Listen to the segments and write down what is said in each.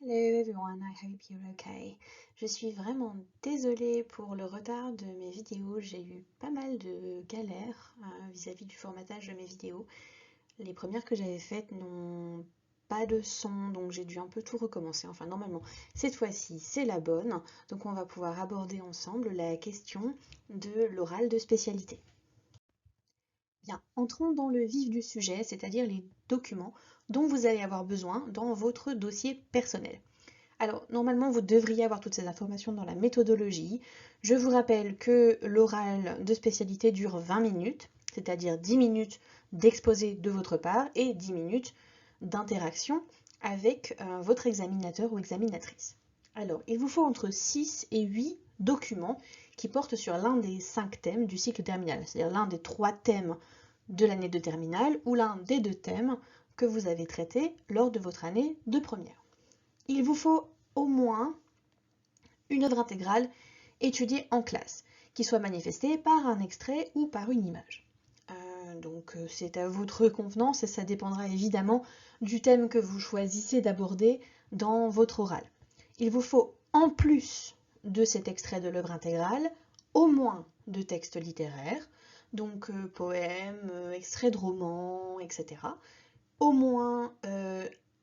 Hello everyone, I hope you're okay. Je suis vraiment désolée pour le retard de mes vidéos. J'ai eu pas mal de galères vis-à-vis du formatage de mes vidéos. Les premières que j'avais faites n'ont pas de son, donc j'ai dû un peu tout recommencer. Enfin, normalement, cette fois-ci, c'est la bonne. Donc on va pouvoir aborder ensemble la question de l'oral de spécialité. Bien, entrons dans le vif du sujet, c'est-à-dire les documents dont vous allez avoir besoin dans votre dossier personnel. Alors, normalement, vous devriez avoir toutes ces informations dans la méthodologie. Je vous rappelle que l'oral de spécialité dure 20 minutes, c'est-à-dire 10 minutes d'exposé de votre part et 10 minutes d'interaction avec votre examinateur ou examinatrice. Alors, il vous faut entre 6 et 8 documents qui portent sur l'un des 5 thèmes du cycle terminal, c'est-à-dire l'un des 3 thèmes de l'année de terminale ou l'un des 2 thèmes que vous avez traités lors de votre année de première. Il vous faut au moins une œuvre intégrale étudiée en classe, qui soit manifestée par un extrait ou par une image. Donc c'est à votre convenance et ça dépendra évidemment du thème que vous choisissez d'aborder dans votre oral. Il vous faut en plus de cet extrait de l'œuvre intégrale, au moins 2 textes littéraires, donc poèmes, extraits de romans, etc. Au moins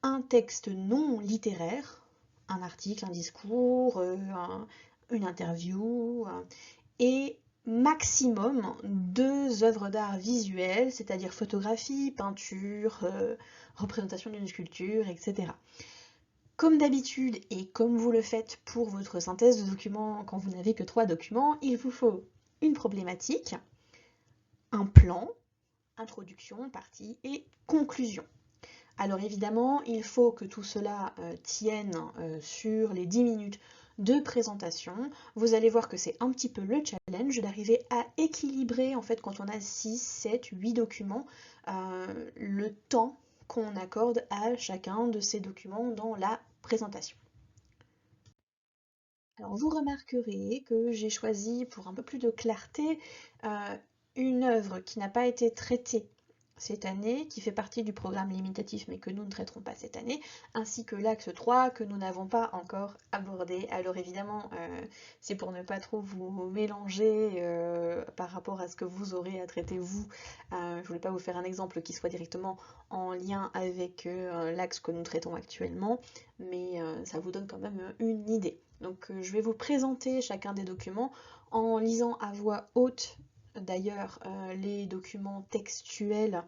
un texte non littéraire, un article, un discours, une interview, et maximum 2 œuvres d'art visuelles, c'est-à-dire photographie, peinture, représentation d'une sculpture, etc. Comme d'habitude, et comme vous le faites pour votre synthèse de documents quand vous n'avez que 3 documents, il vous faut une problématique, un plan, introduction, partie et conclusion. Alors évidemment, il faut que tout cela tienne sur les 10 minutes de présentation. Vous allez voir que c'est un petit peu le challenge d'arriver à équilibrer, en fait, quand on a 6, 7, 8 documents, le temps qu'on accorde à chacun de ces documents dans la présentation. Alors vous remarquerez que j'ai choisi, pour un peu plus de clarté, une œuvre qui n'a pas été traitée cette année, qui fait partie du programme limitatif mais que nous ne traiterons pas cette année, ainsi que l'axe 3 que nous n'avons pas encore abordé. Alors évidemment, c'est pour ne pas trop vous mélanger par rapport à ce que vous aurez à traiter vous. Je ne voulais pas vous faire un exemple qui soit directement en lien avec l'axe que nous traitons actuellement, mais ça vous donne quand même une idée. Donc je vais vous présenter chacun des documents en lisant à voix haute d'ailleurs les documents textuels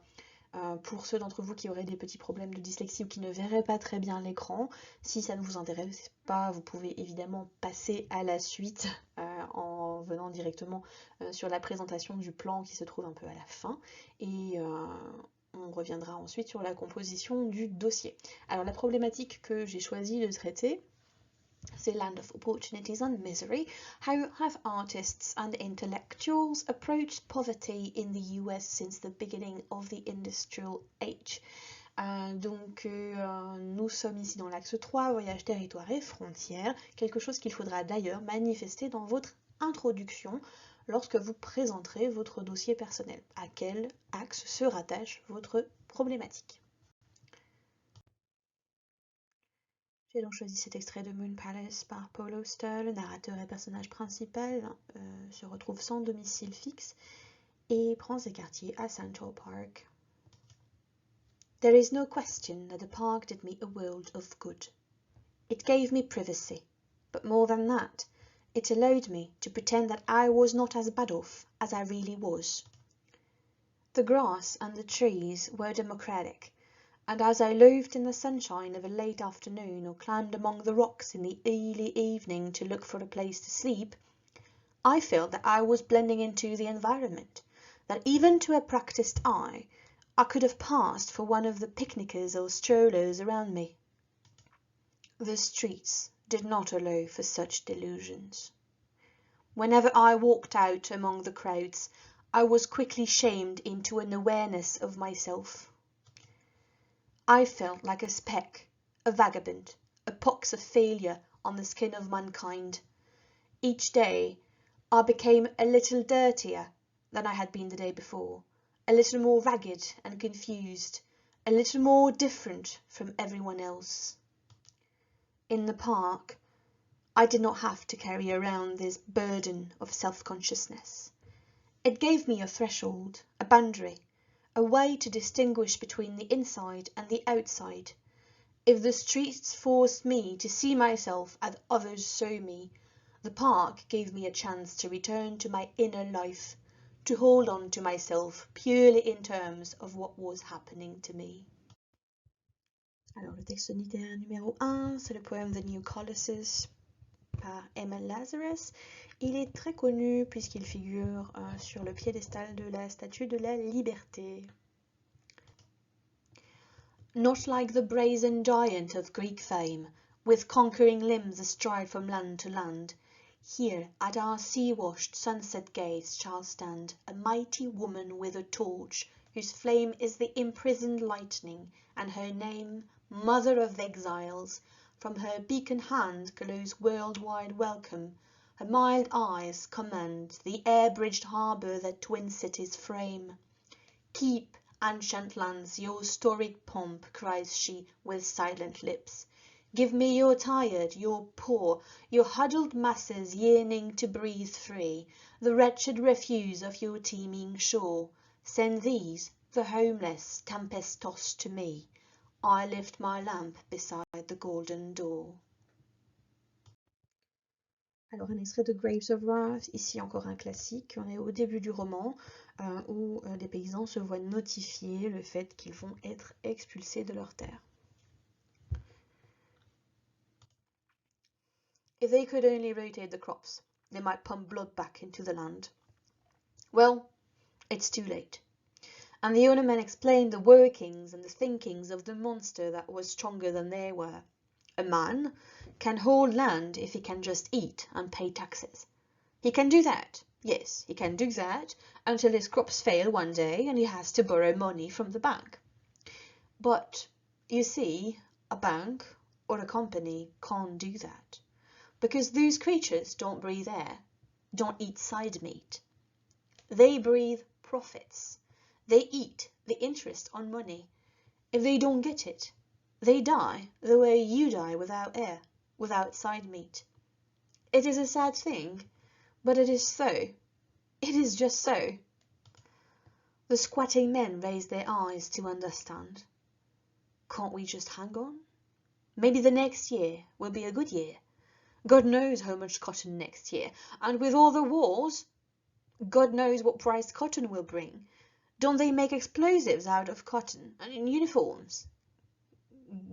pour ceux d'entre vous qui auraient des petits problèmes de dyslexie ou qui ne verraient pas très bien l'écran. Si ça ne vous intéresse pas, vous pouvez évidemment passer à la suite en venant directement sur la présentation du plan qui se trouve un peu à la fin. Et on reviendra ensuite sur la composition du dossier. Alors la problématique que j'ai choisi de traiter, c'est Land of Opportunities and Misery. How have artists and intellectuals approached poverty in the US since the beginning of the Industrial Age? Nous sommes ici dans l'axe 3, voyage, territoire et frontières, quelque chose qu'il faudra d'ailleurs manifester dans votre introduction lorsque vous présenterez votre dossier personnel. À quel axe se rattache votre problématique? J'ai donc choisi cet extrait de Moon Palace par Paul Auster. Le narrateur et personnage principal se retrouve sans domicile fixe et prend ses quartiers à Central Park. There is no question that the park did me a world of good. It gave me privacy, but more than that, it allowed me to pretend that I was not as bad off as I really was. The grass and the trees were democratic, and as I loafed in the sunshine of a late afternoon or climbed among the rocks in the early evening to look for a place to sleep, I felt that I was blending into the environment, that even to a practised eye, I could have passed for one of the picnickers or strollers around me. The streets did not allow for such delusions. Whenever I walked out among the crowds, I was quickly shamed into an awareness of myself. I felt like a speck, a vagabond, a pox of failure on the skin of mankind. Each day I became a little dirtier than I had been the day before, a little more ragged and confused, a little more different from everyone else. In the park, I did not have to carry around this burden of self-consciousness. It gave me a threshold, a boundary, a way to distinguish between the inside and the outside. If the streets forced me to see myself as others saw me, the park gave me a chance to return to my inner life, to hold on to myself purely in terms of what was happening to me. Alors, le texte littéraire numéro 1, c'est le poème The New Colossus par LLCER. Il est très connu puisqu'il figure sur le piédestal de la statue de la liberté. Not like the brazen giant of Greek fame, with conquering limbs astride from land to land, here at our sea-washed sunset gates shall stand a mighty woman with a torch, whose flame is the imprisoned lightning, and her name, Mother of Exiles. From her beacon hand glows worldwide welcome. Her mild eyes command the air-bridged harbour that twin cities frame. Keep, ancient lands, your storied pomp, cries she with silent lips. Give me your tired, your poor, your huddled masses yearning to breathe free, the wretched refuse of your teeming shore. Send these, the homeless, tempest-tossed to me. I lift my lamp beside the golden door. Alors un extrait de Grapes of Wrath, ici encore un classique. On est au début du roman où les paysans se voient notifier le fait qu'ils vont être expulsés de leur terre. If they could only rotate the crops, they might pump blood back into the land. Well, it's too late. And the owner men explained the workings and the thinkings of the monster that was stronger than they were. A man can hold land if he can just eat and pay taxes. He can do that, yes, he can do that until his crops fail one day and he has to borrow money from the bank. But, you see, a bank or a company can't do that, because those creatures don't breathe air, don't eat side meat. They breathe profits. They eat the interest on money. If they don't get it, they die the way you die without air, without side meat. It is a sad thing, but it is so. It is just so. The squatting men raised their eyes to understand. Can't we just hang on? Maybe the next year will be a good year. God knows how much cotton next year, and with all the wars, God knows what price cotton will bring. Don't they make explosives out of cotton and in uniforms?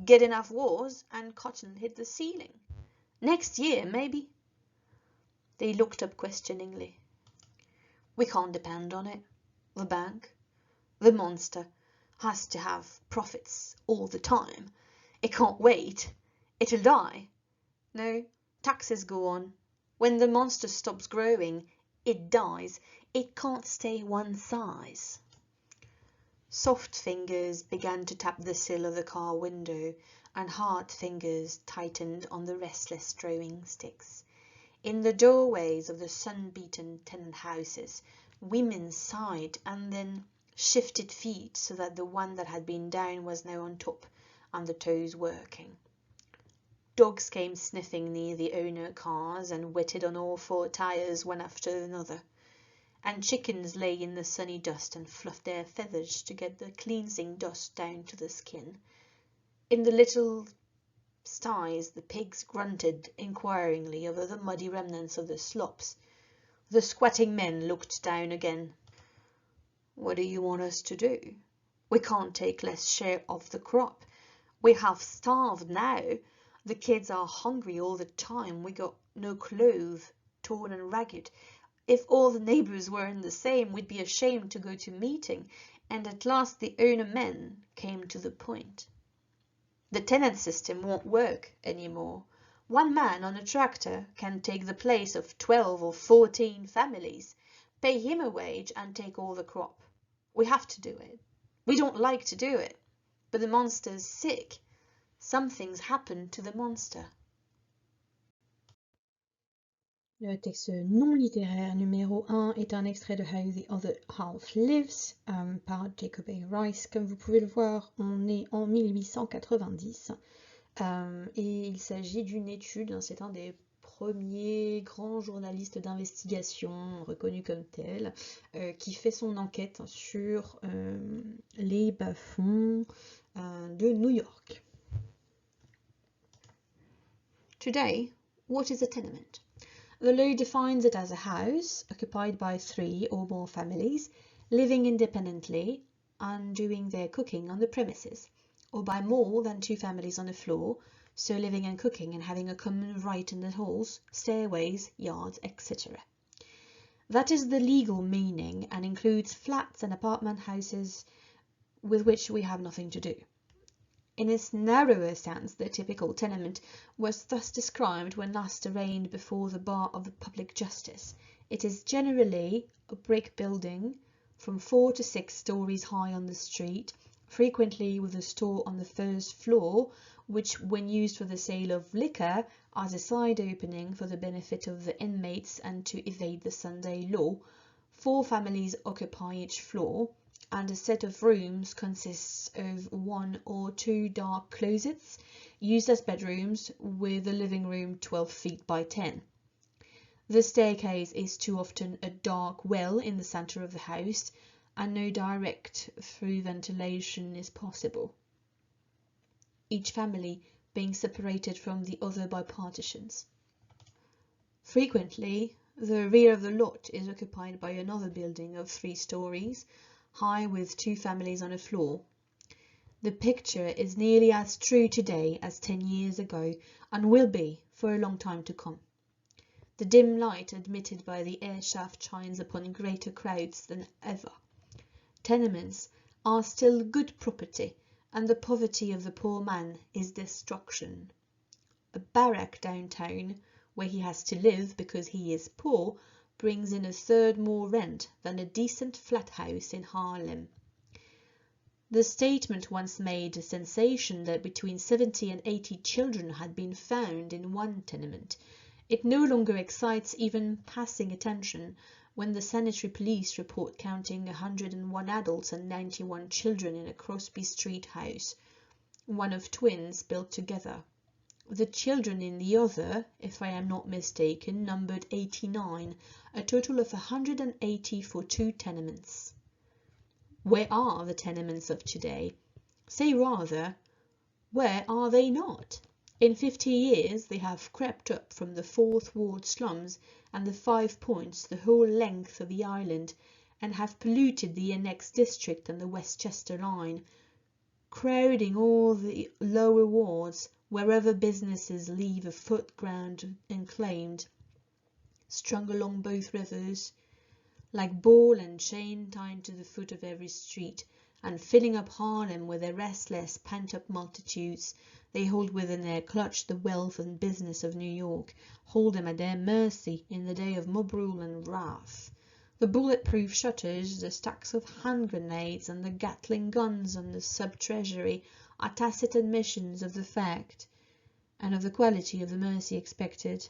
Get enough wars and cotton hit the ceiling. Next year, maybe. They looked up questioningly. We can't depend on it. The bank, the monster, has to have profits all the time. It can't wait. It'll die. No, taxes go on. When the monster stops growing, it dies. It can't stay one size. Soft fingers began to tap the sill of the car window, and hard fingers tightened on the restless drawing sticks. In the doorways of the sun-beaten tenant houses, women sighed and then shifted feet so that the one that had been down was now on top and the toes working. Dogs came sniffing near the owner cars and wetted on all four tires one after another. And chickens lay in the sunny dust and fluffed their feathers to get the cleansing dust down to the skin. In the little sties the pigs grunted inquiringly over the muddy remnants of the slops. The squatting men looked down again. What do you want us to do? We can't take less share of the crop. We have starved now. The kids are hungry all the time. We got no clothes, torn and ragged. If all the neighbours weren't the same, we'd be ashamed to go to meeting, and at last the owner men came to the point. The tenant system won't work anymore. One man on a tractor can take the place of 12 or 14 families. Pay him a wage and take all the crop. We have to do it. We don't like to do it, but the monster's sick. Something's happened to the monster. Le texte non littéraire numéro 1 est un extrait de How the Other Half Lives par Jacob A. Rice. Comme vous pouvez le voir, on est en 1890. Et il s'agit d'une étude, hein, c'est un des premiers grands journalistes d'investigation reconnu comme tel, qui fait son enquête sur les bas-fonds de New York. Today, what is a tenement? The law defines it as a house occupied by 3 or more families living independently and doing their cooking on the premises, or by more than 2 families on the floor, so living and cooking and having a common right in the halls, stairways, yards, etc. That is the legal meaning and includes flats and apartment houses with which we have nothing to do. In its narrower sense, the typical tenement was thus described when last arraigned before the bar of the public justice. It is generally a brick building from 4 to 6 stories high on the street, frequently with a store on the first floor, which, when used for the sale of liquor, has a side opening for the benefit of the inmates and to evade the Sunday law. 4 families occupy each floor, and a set of rooms consists of 1 or 2 dark closets used as bedrooms, with the living room 12 feet by 10. The staircase is too often a dark well in the center of the house, and no direct through ventilation is possible, each family being separated from the other by partitions. Frequently, the rear of the lot is occupied by another building of 3 stories, high with 2 families on a floor. The picture is nearly as true today as 10 years ago, and will be for a long time to come. The dim light admitted by the air shaft shines upon greater crowds than ever. Tenements are still good property, and the poverty of the poor man is destruction. A barrack downtown, where he has to live because he is poor, brings in a third more rent than a decent flat house in Harlem. The statement once made a sensation that between 70 and 80 children had been found in one tenement. It no longer excites even passing attention when the sanitary police report counting 101 adults and 91 children in a Crosby Street house, one of twins built together. The children in the other, if I am not mistaken, numbered 89, a total of 180 for 2 tenements. Where are the tenements of today? Say rather, where are they not? In 50 years they have crept up from the 4th Ward slums and the 5 Points the whole length of the island, and have polluted the annexed district and the Westchester line, crowding all the lower wards wherever businesses leave a footground unclaimed, strung along both rivers, like ball and chain tied to the foot of every street, and filling up Harlem with their restless, pent-up multitudes. They hold within their clutch the wealth and business of New York, hold them at their mercy in the day of mob rule and wrath. The bullet-proof shutters, the stacks of hand grenades, and the Gatling guns on the sub-treasury are tacit admissions of the fact, and of the quality of the mercy expected.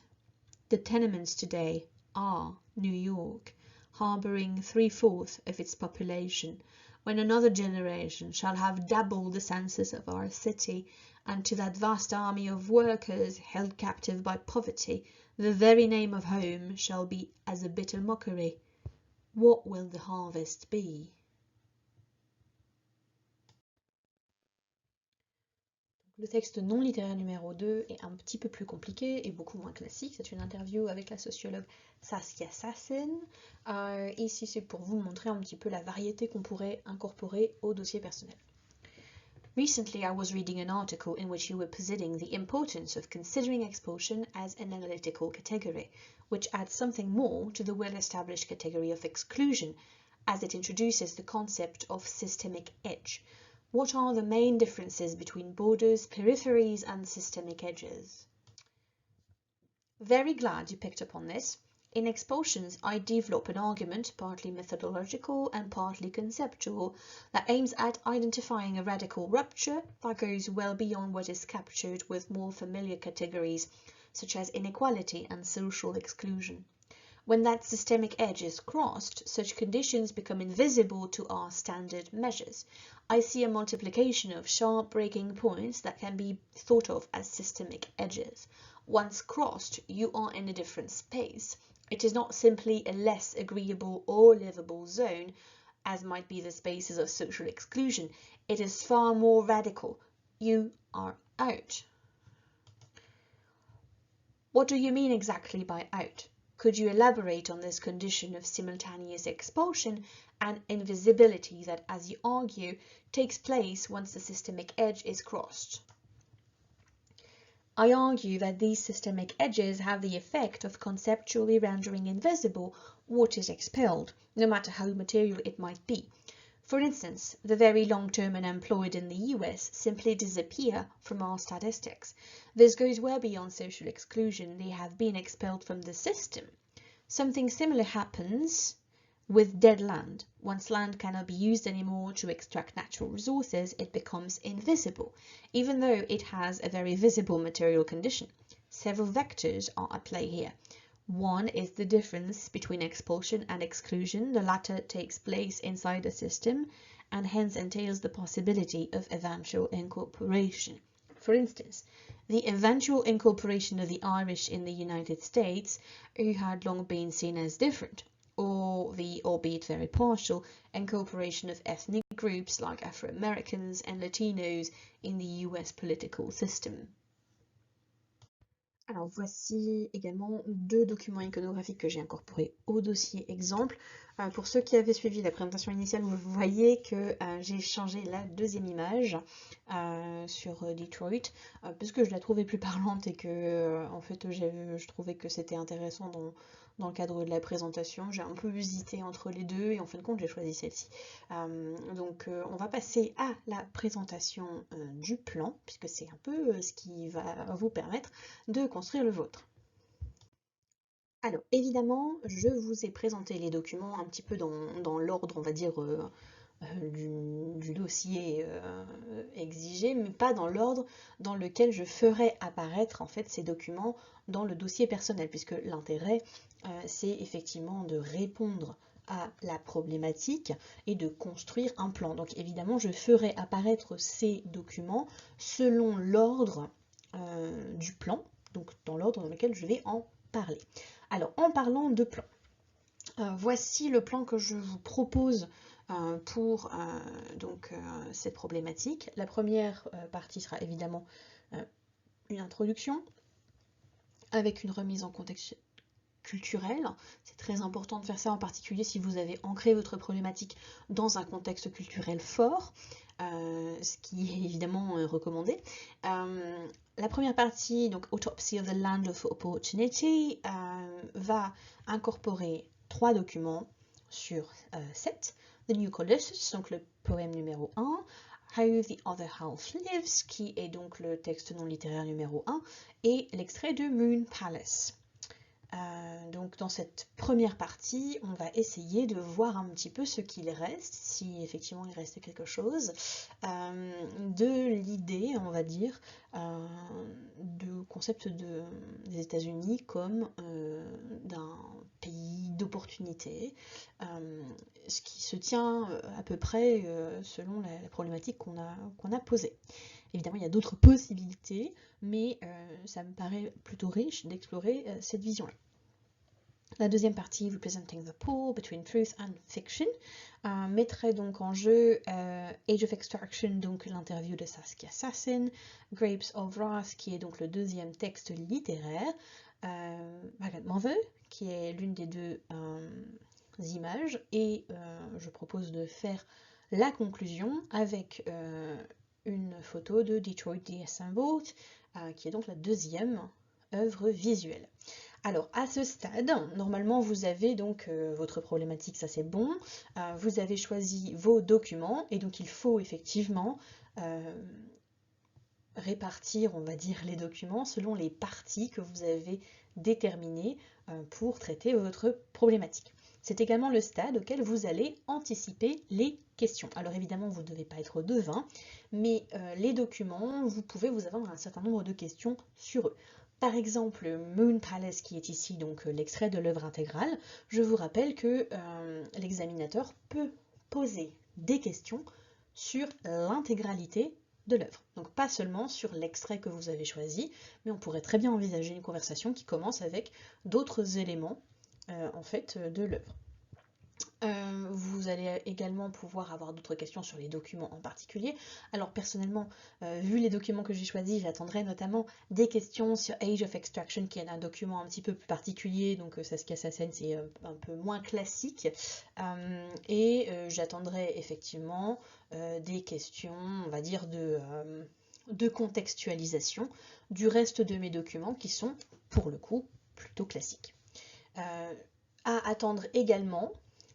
The tenements today are New York, harbouring 3/4 of its population, when another generation shall have doubled the census of our city, and to that vast army of workers held captive by poverty, the very name of home shall be as a bitter mockery. What will the harvest be? Le texte non littéraire numéro 2 est un petit peu plus compliqué et beaucoup moins classique. C'est une interview avec la sociologue Saskia Sassen. Ici, c'est pour vous montrer un petit peu la variété qu'on pourrait incorporer au dossier personnel. Recently, I was reading an article in which you were positing the importance of considering expulsion as an analytical category, which adds something more to the well-established category of exclusion, as it introduces the concept of systemic edge. What are the main differences between borders, peripheries, and systemic edges? Very glad you picked up on this. In expulsions, I develop an argument, partly methodological and partly conceptual, that aims at identifying a radical rupture that goes well beyond what is captured with more familiar categories, such as inequality and social exclusion. When that systemic edge is crossed, such conditions become invisible to our standard measures. I see a multiplication of sharp breaking points that can be thought of as systemic edges. Once crossed, you are in a different space. It is not simply a less agreeable or livable zone, as might be the spaces of social exclusion. It is far more radical. You are out. What do you mean exactly by out? Could you elaborate on this condition of simultaneous expulsion and invisibility that, as you argue, takes place once the systemic edge is crossed? I argue that these systemic edges have the effect of conceptually rendering invisible what is expelled, no matter how material it might be. For instance, the very long-term unemployed in the US simply disappear from our statistics. This goes well beyond social exclusion. They have been expelled from the system. Something similar happens with dead land. Once land cannot be used anymore to extract natural resources, it becomes invisible, even though it has a very visible material condition. Several vectors are at play here. One is the difference between expulsion and exclusion. The latter takes place inside the system and hence entails the possibility of eventual incorporation. For instance, the eventual incorporation of the Irish in the United States, who had long been seen as different, or the, albeit very partial, incorporation of ethnic groups like Afro-Americans and Latinos in the US political system. Alors voici également deux documents iconographiques que j'ai incorporés au dossier exemple. Pour ceux qui avaient suivi la présentation initiale, vous voyez que j'ai changé la deuxième image sur Detroit parce que je la trouvais plus parlante et que en fait je trouvais que c'était intéressant dans le cadre de la présentation. J'ai un peu hésité entre les deux et en fin de compte j'ai choisi celle-ci. Donc on va passer à la présentation du plan puisque c'est un peu ce qui va vous permettre de construire le vôtre. Alors évidemment, je vous ai présenté les documents un petit peu dans l'ordre, on va dire, du dossier exigé, mais pas dans l'ordre dans lequel je ferai apparaître en fait ces documents dans le dossier personnel, puisque l'intérêt c'est effectivement de répondre à la problématique et de construire un plan. Donc évidemment, je ferai apparaître ces documents selon l'ordre du plan, donc dans l'ordre dans lequel je vais en parler. Alors, en parlant de plan, voici le plan que je vous propose pour cette problématique. La première partie sera évidemment une introduction avec une remise en contexte culturel. C'est très important de faire ça, en particulier si vous avez ancré votre problématique dans un contexte culturel fort, ce qui est évidemment recommandé. La première partie, donc Autopsy of the Land of Opportunity, va incorporer 3 documents sur 7. The New Colossus, donc le poème numéro 1. How the Other Half Lives, qui est donc le texte non littéraire numéro 1, et l'extrait de Moon Palace. Donc dans cette première partie, on va essayer de voir un petit peu ce qu'il reste, si effectivement il reste quelque chose, de l'idée, on va dire, du concept des États-Unis comme d'un pays d'opportunité, ce qui se tient à peu près selon la problématique qu'on a posée. Évidemment, il y a d'autres possibilités, mais ça me paraît plutôt riche d'explorer cette vision-là. La deuxième partie, Representing the Pool Between Truth and Fiction, mettrait donc en jeu Age of Extraction, donc l'interview de Saskia Sassin, Grapes of Wrath, qui est donc le deuxième texte littéraire, Margaret Mother, qui est l'une des deux images, et je propose de faire la conclusion avec une photo de Detroit The Assembled, qui est donc la deuxième œuvre visuelle. Alors à ce stade, normalement vous avez donc votre problématique, ça c'est bon, vous avez choisi vos documents et donc il faut effectivement répartir, on va dire, les documents selon les parties que vous avez déterminées pour traiter votre problématique. C'est également le stade auquel vous allez anticiper les questions. Alors évidemment, vous ne devez pas être devin, mais les documents, vous pouvez vous avoir un certain nombre de questions sur eux. Par exemple, Moon Palace, qui est ici donc l'extrait de l'œuvre intégrale, je vous rappelle que l'examinateur peut poser des questions sur l'intégralité de l'œuvre. Donc pas seulement sur l'extrait que vous avez choisi, mais on pourrait très bien envisager une conversation qui commence avec d'autres éléments en fait de l'œuvre. Vous allez également pouvoir avoir d'autres questions sur les documents en particulier. Alors personnellement, vu les documents que j'ai choisis, j'attendrai notamment des questions sur Age of Extraction, qui est un document un petit peu plus particulier, donc Saskia Sassen, c'est un peu moins classique. Et j'attendrai effectivement des questions, on va dire, de contextualisation du reste de mes documents qui sont, pour le coup, plutôt classiques. À attendre également,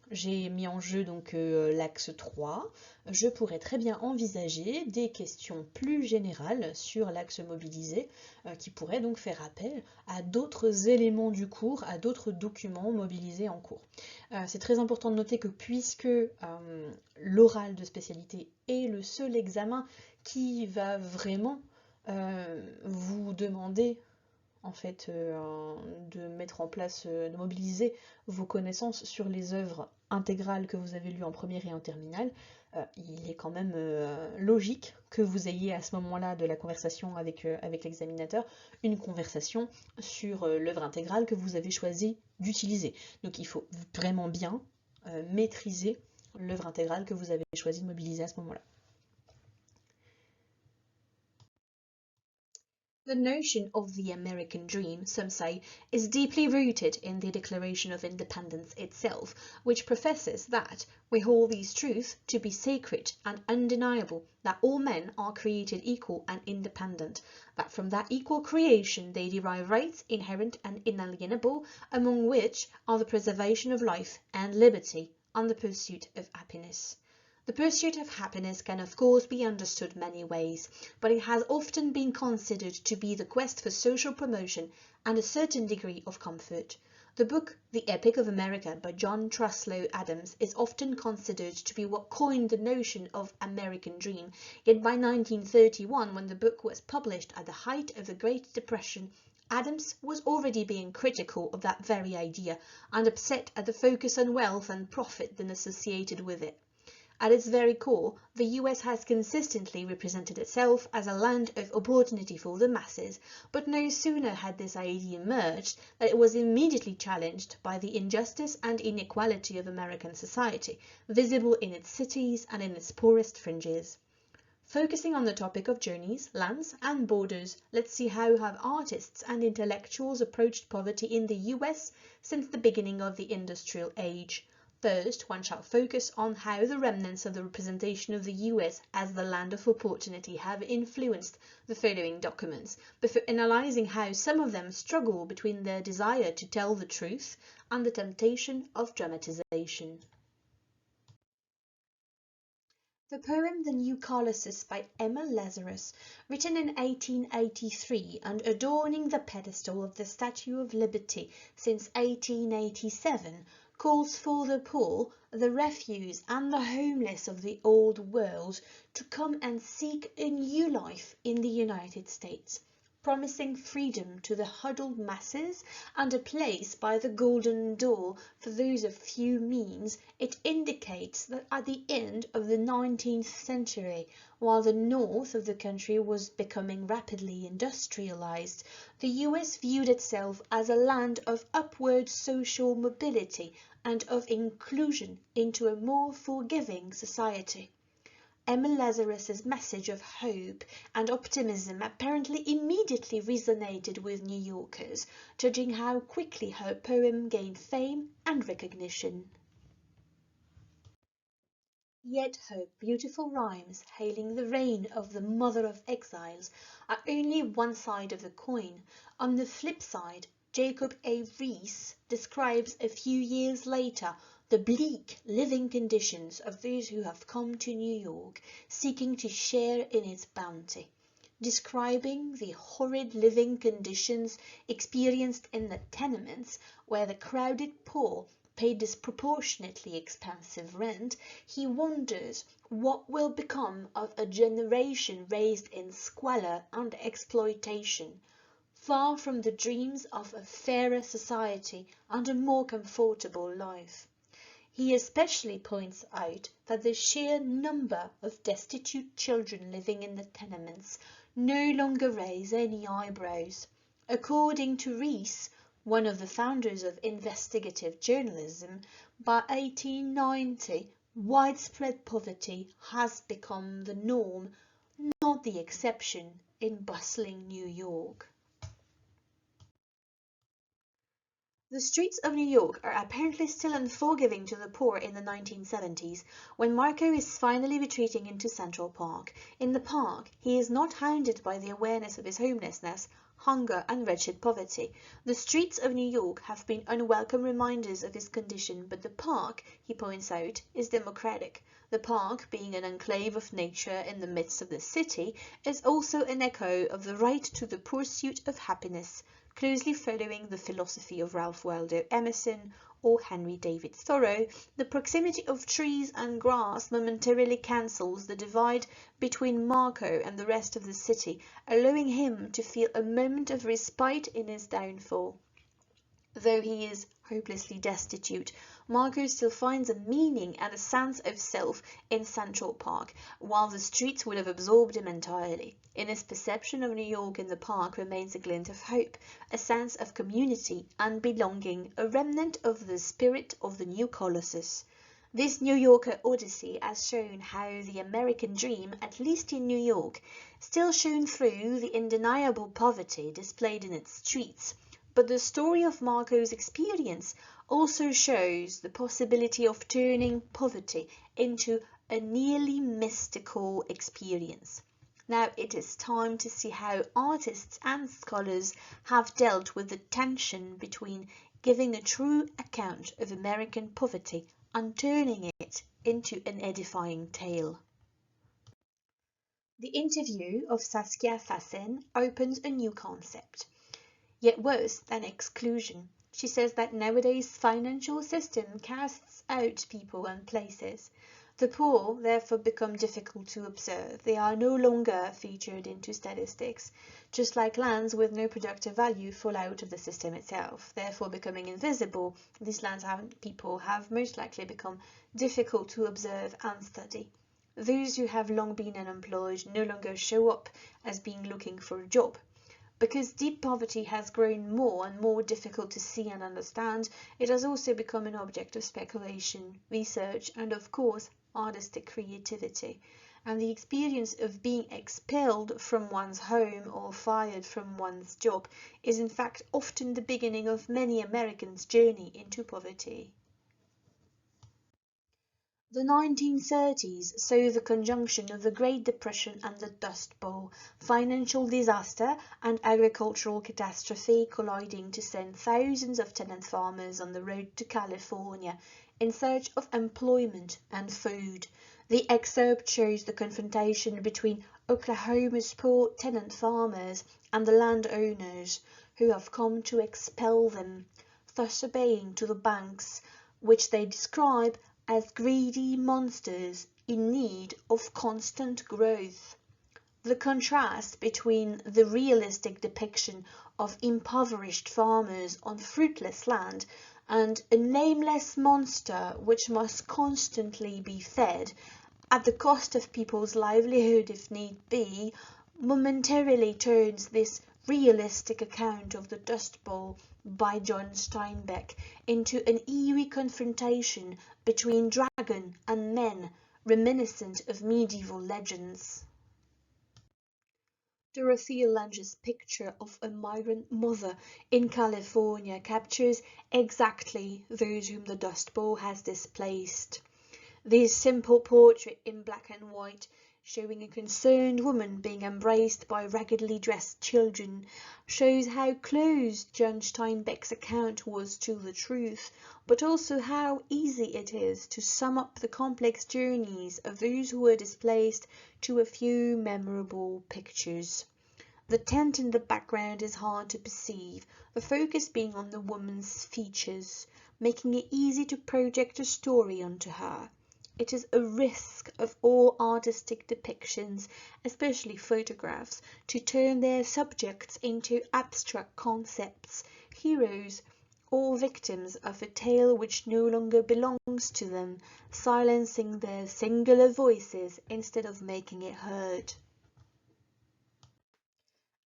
j'ai mis en jeu donc l'axe 3, je pourrais très bien envisager des questions plus générales sur l'axe mobilisé qui pourraient donc faire appel à d'autres éléments du cours, à d'autres documents mobilisés en cours. C'est très important de noter que puisque l'oral de spécialité est le seul examen qui va vraiment vous demander en fait de mettre en place, de mobiliser vos connaissances sur les œuvres intégrales que vous avez lues en première et en terminale, il est quand même logique que vous ayez à ce moment-là de la conversation avec l'examinateur, une conversation sur l'œuvre intégrale que vous avez choisi d'utiliser. Donc il faut vraiment bien maîtriser l'œuvre intégrale que vous avez choisi de mobiliser à ce moment-là. The notion of the American dream, some say, is deeply rooted in the Declaration of Independence itself, which professes that we hold these truths to be sacred and undeniable, that all men are created equal and independent, that from that equal creation they derive rights inherent and inalienable, among which are the preservation of life and liberty and the pursuit of happiness. The pursuit of happiness can of course be understood many ways, but it has often been considered to be the quest for social promotion and a certain degree of comfort. The book The Epic of America by John Truslow Adams is often considered to be what coined the notion of American dream, yet by 1931, when the book was published at the height of the Great Depression, Adams was already being critical of that very idea and upset at the focus on wealth and profit then associated with it. At its very core, the US has consistently represented itself as a land of opportunity for the masses, but no sooner had this idea emerged than it was immediately challenged by the injustice and inequality of American society, visible in its cities and in its poorest fringes. Focusing on the topic of journeys, lands, and borders, let's see how have artists and intellectuals approached poverty in the US since the beginning of the industrial age. First, one shall focus on how the remnants of the representation of the US as the land of opportunity have influenced the following documents, before analysing how some of them struggle between their desire to tell the truth and the temptation of dramatization. The poem The New Colossus by Emma Lazarus, written in 1883 and adorning the pedestal of the Statue of Liberty since 1887, calls for the poor, the refuse and the homeless of the old world to come and seek a new life in the United States, promising freedom to the huddled masses and a place by the golden door for those of few means. It indicates that at the end of the 19th century, while the north of the country was becoming rapidly industrialized, the US viewed itself as a land of upward social mobility and of inclusion into a more forgiving society. Emma Lazarus's message of hope and optimism apparently immediately resonated with New Yorkers, judging how quickly her poem gained fame and recognition. Yet her beautiful rhymes hailing the reign of the Mother of Exiles are only one side of the coin. On the flip side, Jacob A. Riis describes a few years later the bleak living conditions of those who have come to New York seeking to share in its bounty, describing the horrid living conditions experienced in the tenements where the crowded poor paid disproportionately expensive rent. He wonders what will become of a generation raised in squalor and exploitation. far from the dreams of a fairer society and a more comfortable life. He especially points out that the sheer number of destitute children living in the tenements no longer raise any eyebrows. According to Rees, one of the founders of investigative journalism, by 1890, widespread poverty has become the norm, not the exception, in bustling New York. The streets of New York are apparently still unforgiving to the poor in the 1970s, when Marco is finally retreating into Central Park. In the park, he is not hounded by the awareness of his homelessness, hunger and wretched poverty. The streets of New York have been unwelcome reminders of his condition, but the park, he points out, is democratic. The park, being an enclave of nature in the midst of the city, is also an echo of the right to the pursuit of happiness, closely following the philosophy of Ralph Waldo Emerson or Henry David Thoreau. The proximity of trees and grass momentarily cancels the divide between Marco and the rest of the city, allowing him to feel a moment of respite in his downfall. Though he is hopelessly destitute, Marco still finds a meaning and a sense of self in Central Park, while the streets would have absorbed him entirely. In his perception of New York, in the park remains a glint of hope, a sense of community and belonging, a remnant of the spirit of the new Colossus. This New Yorker odyssey has shown how the American dream, at least in New York, still shone through the undeniable poverty displayed in its streets. But the story of Marco's experience also shows the possibility of turning poverty into a nearly mystical experience. Now it is time to see how artists and scholars have dealt with the tension between giving a true account of American poverty and turning it into an edifying tale. The interview of Saskia Fassen opens a new concept. Yet worse than exclusion. She says that nowadays financial system casts out people and places. The poor therefore become difficult to observe. They are no longer featured into statistics. Just like lands with no productive value fall out of the system itself, therefore becoming invisible, these lands and people have most likely become difficult to observe and study. Those who have long been unemployed no longer show up as being looking for a job. Because deep poverty has grown more and more difficult to see and understand, it has also become an object of speculation, research, and of course, artistic creativity. And the experience of being expelled from one's home or fired from one's job is in fact often the beginning of many Americans' journey into poverty. The 1930s saw the conjunction of the Great Depression and the Dust Bowl, financial disaster and agricultural catastrophe colliding to send thousands of tenant farmers on the road to California in search of employment and food. The excerpt shows the confrontation between Oklahoma's poor tenant farmers and the landowners who have come to expel them, thus obeying to the banks, which they describe as greedy monsters in need of constant growth. The contrast between the realistic depiction of impoverished farmers on fruitless land and a nameless monster which must constantly be fed, at the cost of people's livelihood if need be, momentarily turns this realistic account of the Dust Bowl by John Steinbeck into an eerie confrontation between dragon and men, reminiscent of medieval legends. Dorothea Lange's picture of a migrant mother in California captures exactly those whom the Dust Bowl has displaced. This simple portrait in black and white, showing a concerned woman being embraced by raggedly dressed children, shows how close John Steinbeck's account was to the truth, but also how easy it is to sum up the complex journeys of those who were displaced to a few memorable pictures. The tent in the background is hard to perceive, the focus being on the woman's features, making it easy to project a story onto her. It is a risk of all artistic depictions, especially photographs, to turn their subjects into abstract concepts, heroes, or victims of a tale which no longer belongs to them, silencing their singular voices instead of making it heard.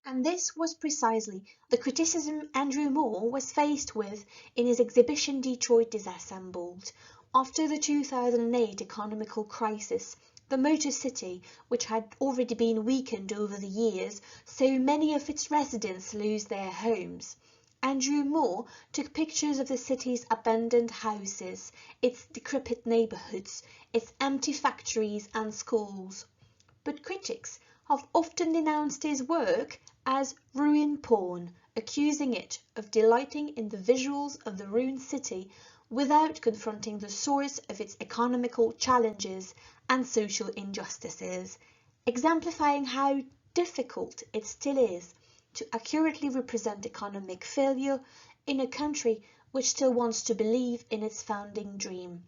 And this was precisely the criticism Andrew Moore was faced with in his exhibition Detroit Disassembled. After the 2008 economical crisis, the Motor City, which had already been weakened over the years, saw many of its residents lose their homes. Andrew Moore took pictures of the city's abandoned houses, its decrepit neighborhoods, its empty factories and schools. But critics have often denounced his work as ruin porn, accusing it of delighting in the visuals of the ruined city without confronting the source of its economical challenges and social injustices, exemplifying how difficult it still is to accurately represent economic failure in a country which still wants to believe in its founding dream,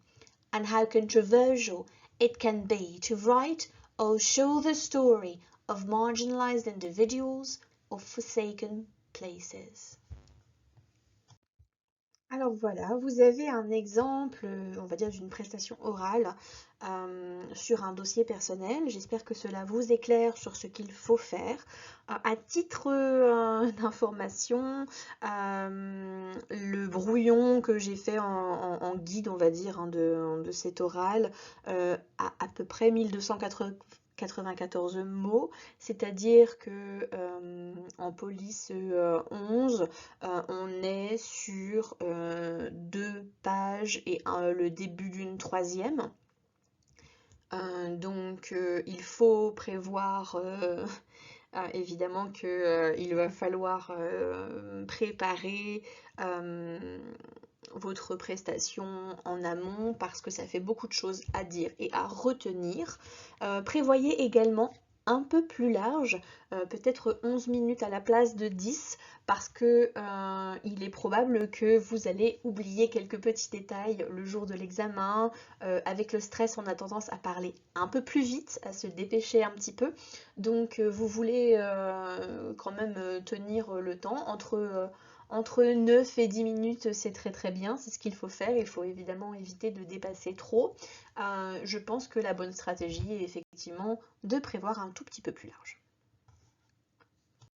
and how controversial it can be to write or show the story of marginalized individuals or forsaken places. Alors voilà, vous avez un exemple, on va dire, d'une prestation orale sur un dossier personnel. J'espère que cela vous éclaire sur ce qu'il faut faire. À titre d'information, le brouillon que j'ai fait en guide, on va dire, hein, de cet oral, a à peu près 1294 mots, c'est-à-dire que en police 11, on est sur 2 pages et le début d'une troisième. Donc il faut prévoir évidemment qu'il va falloir préparer votre prestation en amont parce que ça fait beaucoup de choses à dire et à retenir. Prévoyez également un peu plus large, peut-être 11 minutes à la place de 10 parce que il est probable que vous allez oublier quelques petits détails le jour de l'examen. Avec le stress, on a tendance à parler un peu plus vite, à se dépêcher un petit peu. Donc vous voulez quand même tenir le temps entre 9 et 10 minutes, c'est très bien, c'est ce qu'il faut faire. Il faut évidemment éviter de dépasser trop. Je pense que la bonne stratégie est effectivement de prévoir un tout petit peu plus large.